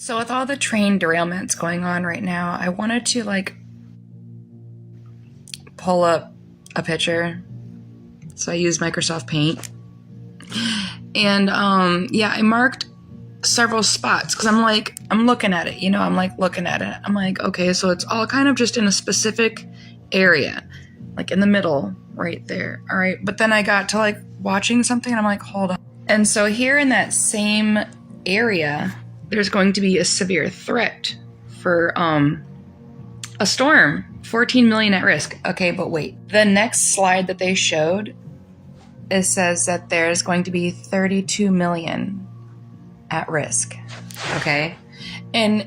So with all the train derailments going on right now, I wanted to pull up a picture. So I used Microsoft Paint. And yeah, I marked several spots because I'm looking at it, I'm looking at it. I'm like, okay, so it's all kind of just in a specific area, like in the middle right there. All right. But then I got to watching something and I'm like, hold on. And so here in that same area, there's going to be a severe threat for a storm, 14 million at risk. Okay, but wait. The next slide that they showed, it says that there's going to be 32 million at risk. Okay. And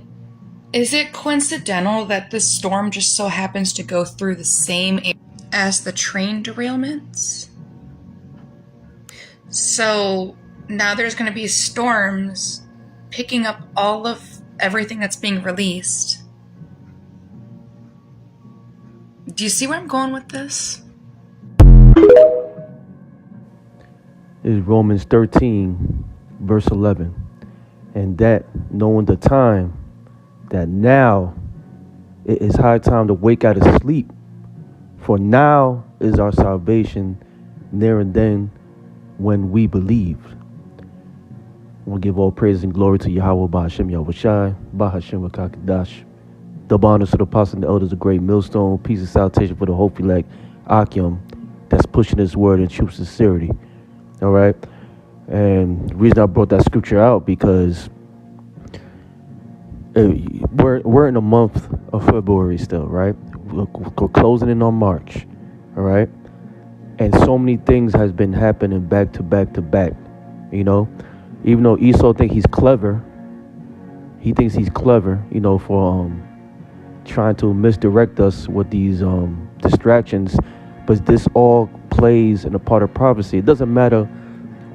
is it coincidental that this storm just so happens to go through the same area as the train derailments? So now there's going to be storms picking up all of everything that's being released. Do you see where I'm going with this? Is Romans 13, verse 11. And that, knowing the time, that now it is high time to wake out of sleep. For now is our salvation near and then when we believe. We'll give all praise and glory to Yahawah, BAHASHAM, Yahawashi, BAHASHAM, Vakakadash. Double honors to the apostles and the elders of Greatmillstone. Peace and salutation for the hope elect Akim that's pushing this word in true sincerity. All right. And the reason I brought that scripture out because we're in the month of February still, right? We're closing in on March. All right. And so many things has been happening back to back to back, Even though Esau thinks he's clever, for trying to misdirect us with these distractions. But this all plays in a part of prophecy. It doesn't matter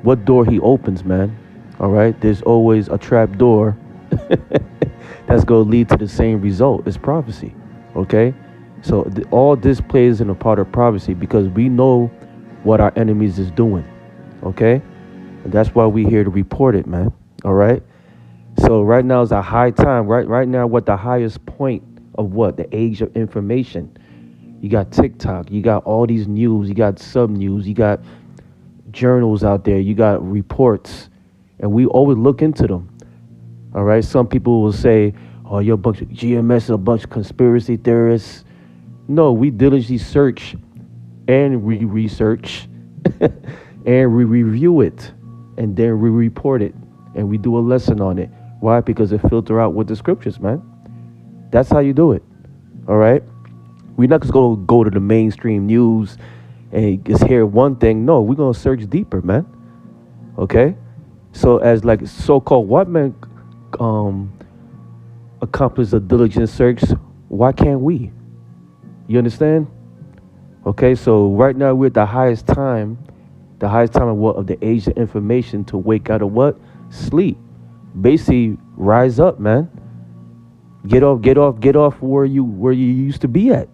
what door he opens, man. All right? There's always a trap door that's going to lead to the same result. It's prophecy, okay? So all this plays in a part of prophecy because we know what our enemies is doing, okay? And that's why we're here to report it, man. All right. So right now is a high time. Right now, what the highest point of what? The age of information. You got TikTok. You got all these news. You got sub news. You got journals out there. You got reports. And we always look into them. All right. Some people will say, oh, you're a bunch of GMS, a bunch of conspiracy theorists. No, we diligently search and research and we review it. And then we report it and we do a lesson on it. Why? Because it filter out with the scriptures, man. That's how you do it. All right. We're not just going to go to the mainstream news and just hear one thing. No, we're going to search deeper, man. Okay. So as so-called white men accomplish a diligent search, why can't we? You understand? Okay. So right now we're at the highest time. The highest time of what? Of the age of information to wake out of what? Sleep. Basically, rise up, man. Get off where you used to be at.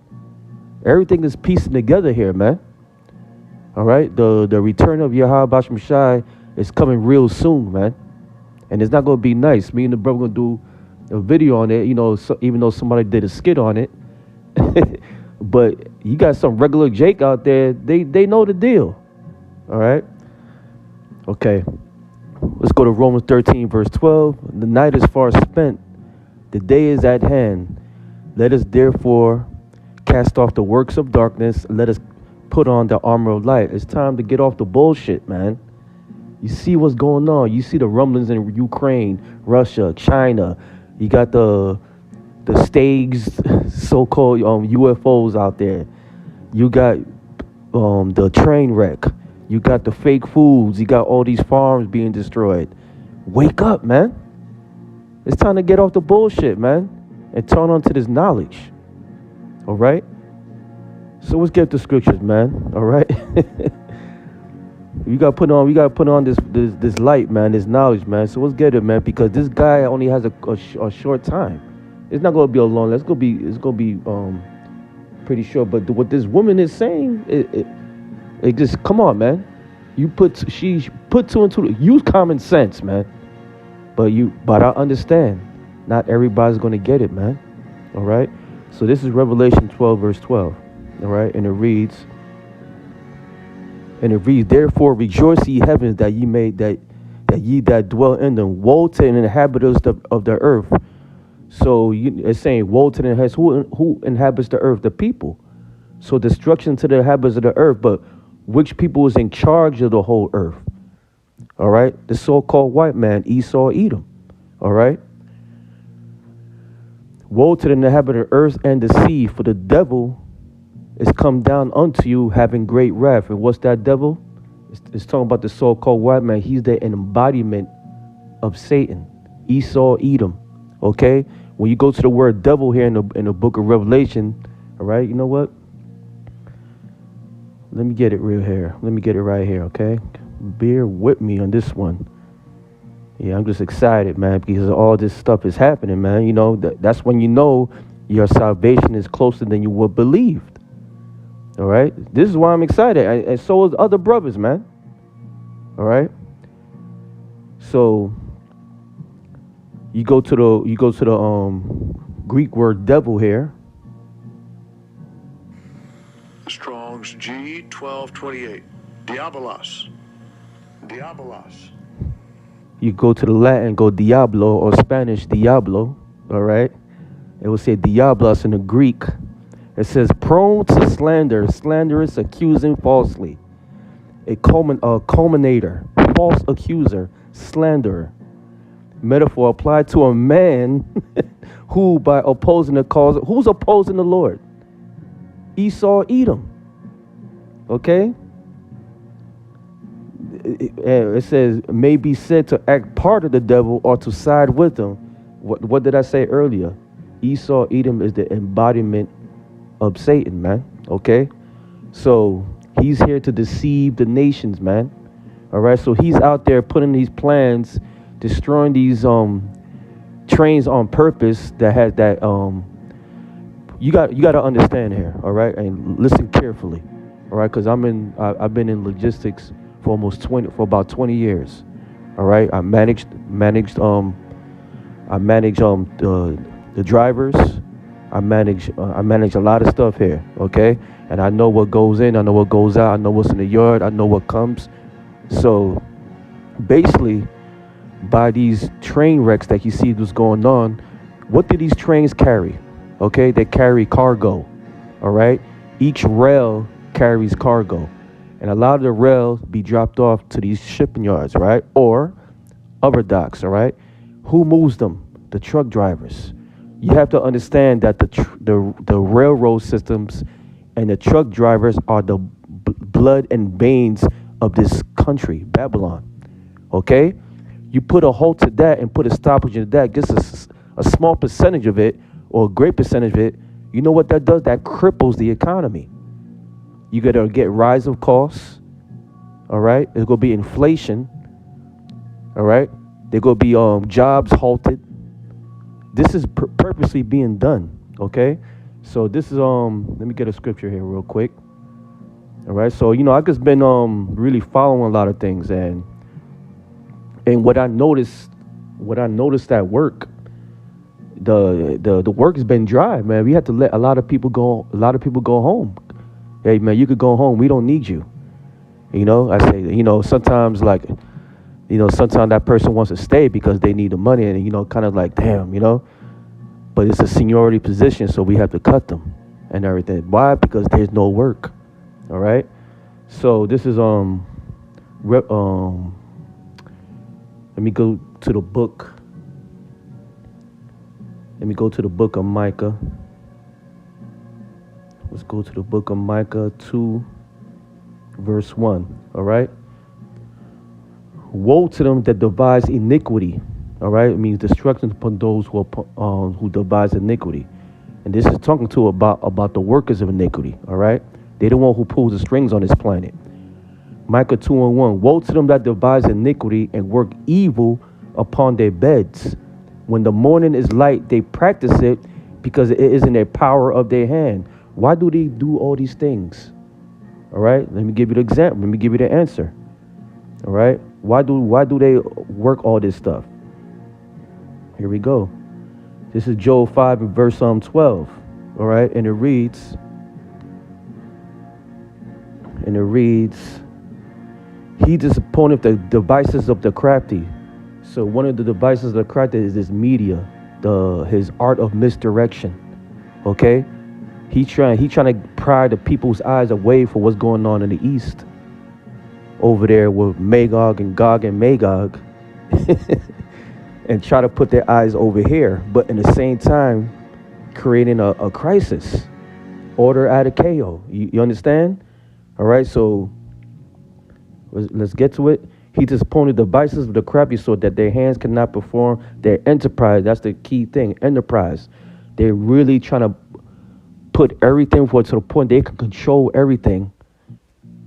Everything is piecing together here, man. All right? The return of Yahawah is coming real soon, man. And it's not going to be nice. Me and the brother going to do a video on it, even though somebody did a skit on it. But you got some regular Jake out there. They know the deal. All right. Okay. Let's go to Romans 13, verse 12. The night is far spent. The day is at hand. Let us therefore cast off the works of darkness. Let us put on the armor of light. It's time to get off the bullshit, man. You see what's going on. You see the rumblings in Ukraine, Russia, China. You got the staged so-called UFOs out there. You got the train wreck. You got the fake foods. You got all these farms being destroyed. Wake up, man. It's time to get off the bullshit, man, and turn on to this knowledge. All right? So let's get the scriptures, man. All right? We got to put on this light, man, this knowledge, man. So let's get it, man, because this guy only has a short time. It's not going to be a long. It's going to be pretty short. But what this woman is saying, it just, come on, man. She put two and two. Use common sense, man. But I understand. Not everybody's going to get it, man. All right. So this is Revelation 12, verse 12. All right. And it reads, therefore rejoice ye heavens that ye made that ye that dwell in them. Woe to the inhabitants of the earth. So it's saying woe to the inhabitants. Who inhabits the earth? The people. So destruction to the inhabitants of the earth. But which people is in charge of the whole earth? All right. The so-called white man, Esau, Edom. All right. Woe to the inhabitant of earth and the sea, for the devil is come down unto you having great wrath. And what's that devil? It's talking about the so-called white man. He's the embodiment of Satan, Esau, Edom. Okay? When you go to the word devil here in the book of Revelation, all right, you know what? Let me get it real here. Let me get it right here, okay? Bear with me on this one. Yeah, I'm just excited, man, because all this stuff is happening, man. You know, that's when you know your salvation is closer than you would believed. All right? This is why I'm excited. And so is other brothers, man. All right? So you go to the Greek word devil here. Strong's G 1228. Diabolos. You go to the Latin, go diablo, or Spanish diablo. All right? It will say diablos in the Greek. It says prone to slander, slanderous, accusing falsely. A culminator, false accuser, slanderer. Metaphor applied to a man who, by opposing the cause, who's opposing the Lord? Esau, Edom. Okay? It says, may be said to act part of the devil or to side with him. What did I say earlier? Esau, Edom is the embodiment of Satan, man. Okay? So he's here to deceive the nations, man. All right? So he's out there putting these plans, destroying these trains on purpose that has that you got to understand here, all right? And listen carefully. All right? Cuz I've been in logistics for about 20 years. All right? I managed the drivers. I manage a lot of stuff here, okay? And I know what goes in, I know what goes out, I know what's in the yard, I know what comes. So basically, by these train wrecks that you see what's going on, what do these trains carry? Okay, they carry cargo, all right? Each rail carries cargo. And a lot of the rails be dropped off to these shipping yards, right? Or other docks, all right? Who moves them? The truck drivers. You have to understand that the railroad systems and the truck drivers are the blood and veins of this country, Babylon. Okay? You put a halt to that and put a stoppage to that, gets a small percentage of it or a great percentage of it. You know what that does? That cripples the economy. You got to get rise of costs. All right? There's going to be inflation. All right? There's going to be jobs halted. This is purposely being done, okay? So this is let me get a scripture here real quick. All right, so I've just been really following a lot of things, and what I noticed at work, the work has been dry, man. We had to let a lot of people go home. Hey, man, you could go home. We don't need you. I say, sometimes sometimes that person wants to stay because they need the money, and kind of like, damn, but it's a seniority position, so we have to cut them and everything. Why? Because there's no work. All right. So this is let me go to the book. Let me go to the book of Micah. Let's go to the book of Micah 2, verse 1. All right. Woe to them that devise iniquity. All right, it means destruction upon those who devise iniquity, and this is talking to about the workers of iniquity. All right, they the one who pulls the strings on this planet. Micah 2:1. Woe to them that devise iniquity and work evil upon their beds. When the morning is light, they practice it because it is in their power of their hand. Why do they do all these things? All right, let me give you the example. Let me give you the answer. All right. Why do they work all this stuff? Here we go. This is Joel 5 and verse 12. All right, and it reads, he disappointed the devices of the crafty. So one of the devices of the crafty is this media, his art of misdirection. Okay, he trying to pry the people's eyes away from what's going on in the east, over there with Magog and Gog and Magog, and try to put their eyes over here, but in the same time creating a crisis, order out of chaos. You understand? All right, so let's get to it. He disappointed the devices of the crafty so that their hands cannot perform their enterprise. That's the key thing, enterprise. They're really trying to put everything to the point they can control everything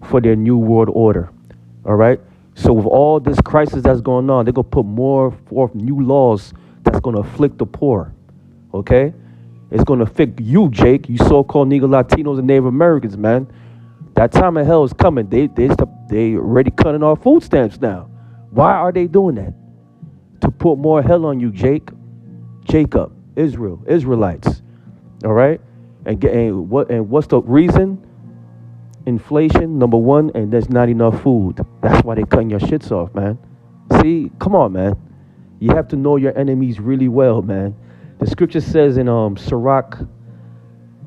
for their new world order. All right. So with all this crisis that's going on, they're going to put more forth new laws that's going to afflict the poor. Okay. It's going to afflict you, Jake, you so-called Negro Latinos and Native Americans, man. That time of hell is coming. They already cutting off food stamps now. Why are they doing that? To put more hell on you, Jacob, Israel, Israelites. All right. And what's the reason? Inflation, number one, and there's not enough food. That's why they're cutting your shits off, man. See, come on, man. You have to know your enemies really well, man. The scripture says in Sirach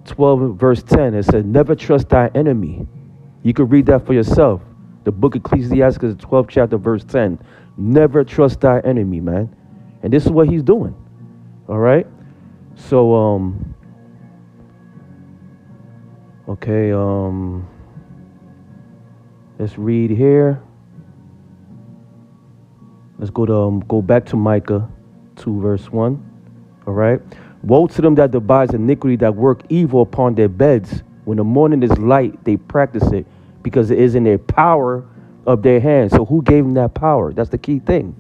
12 verse 10, it says, never trust thy enemy. You can read that for yourself. The book of Ecclesiastes, 12th chapter, verse 10. Never trust thy enemy, man. And this is what he's doing. All right. So, okay, let's read here. Let's go back to Micah 2 verse 1. All right. Woe to them that devise iniquity, that work evil upon their beds. When the morning is light, they practice it, because it is in their power of their hands. So who gave them that power? That's the key thing.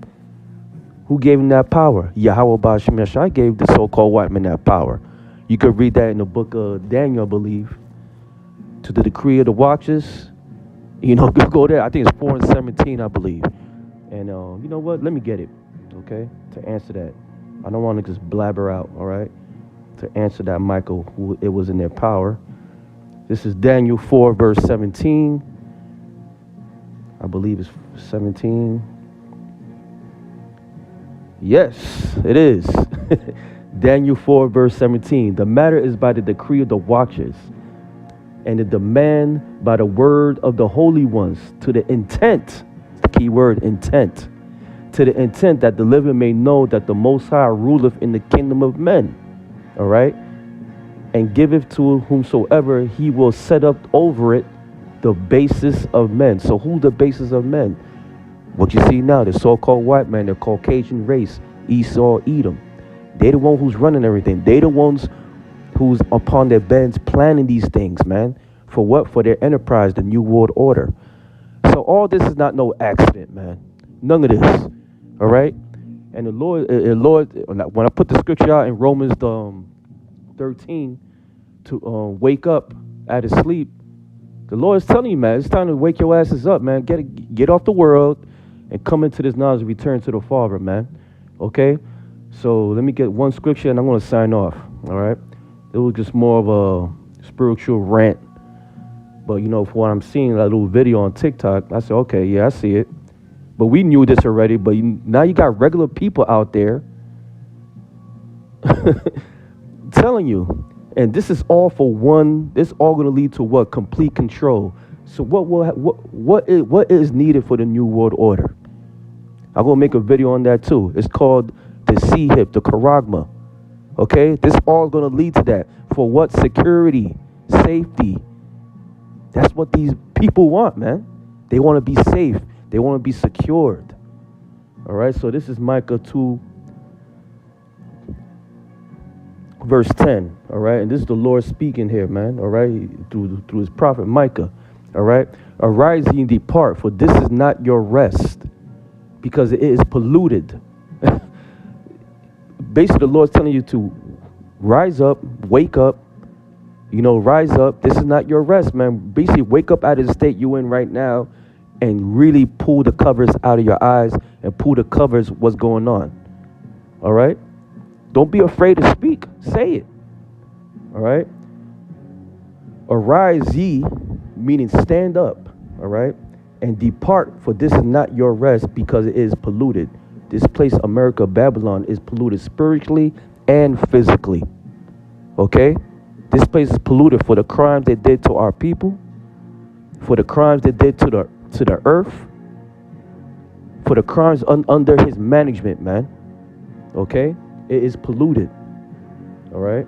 Who gave them that power? Yahawah gave the so-called white man that power. You could read that in the book of Daniel, I believe. To the decree of the watches. You know, go there. I think it's 4 and 17, I believe. And you know what? Let me get it, okay, to answer that. I don't want to just blabber out, all right? To answer that, Michael, who it was in their power. This is Daniel 4, verse 17. I believe it's 17. Yes, it is. Daniel 4, verse 17. The matter is by the decree of the watchers, and the demand by the word of the holy ones, to the intent, the key word, intent, to the intent that the living may know that the Most High ruleth in the kingdom of men. All right. And giveth to whomsoever he will set up over it the basis of men. So who's the basis of men? What you see now, the so-called white man, the Caucasian race, Esau, Edom. They the one who's running everything. They the ones who's upon their beds planning these things, man. For what? For their enterprise, the new world order. So all this is not no accident, man. None of this. All right. And the Lord, when I put the scripture out in Romans 13 to wake up out of sleep, the Lord is telling you, man, it's time to wake your asses up, man. Get off the world and come into this knowledge and return to the Father, man. Okay. So let me get one scripture and I'm going to sign off. All right. It was just more of a spiritual rant. But, you know, for what I'm seeing, that little video on TikTok, I said, okay, yeah, I see it. But we knew this already. But now you got regular people out there telling you. And this is all for one. This all going to lead to what? Complete control. So what is needed for the new world order? I'm going to make a video on that too. It's called the C-HIP, the Charagma. Okay? This all going to lead to that. For what? Security, safety. That's what these people want, man. They want to be safe. They want to be secured. All right? So this is Micah 2, verse 10. All right? And this is the Lord speaking here, man. All right? Through his prophet Micah. All right? Arise ye and depart, for this is not your rest, because it is polluted. Basically, the Lord's telling you to rise up, wake up, rise up. This is not your rest, man. Basically, wake up out of the state you're in right now and really pull the covers out of your eyes and pull the covers what's going on. All right? Don't be afraid to speak. Say it. All right? Arise ye, meaning stand up. All right? And depart, for this is not your rest, because it is polluted. This place, America, Babylon, is polluted spiritually and physically. Okay? This place is polluted for the crimes they did to our people, for the crimes they did to the earth, for the crimes under his management, man. Okay? It is polluted. All right?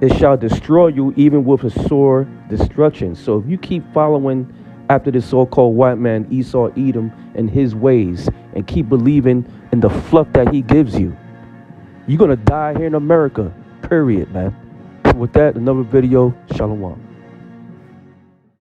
It shall destroy you even with a sore destruction. So if you keep following after this so-called white man, Esau, Edom, and his ways, and keep believing in the fluff that he gives you, you're going to die here in America, period, man. So with that, another video, shalom.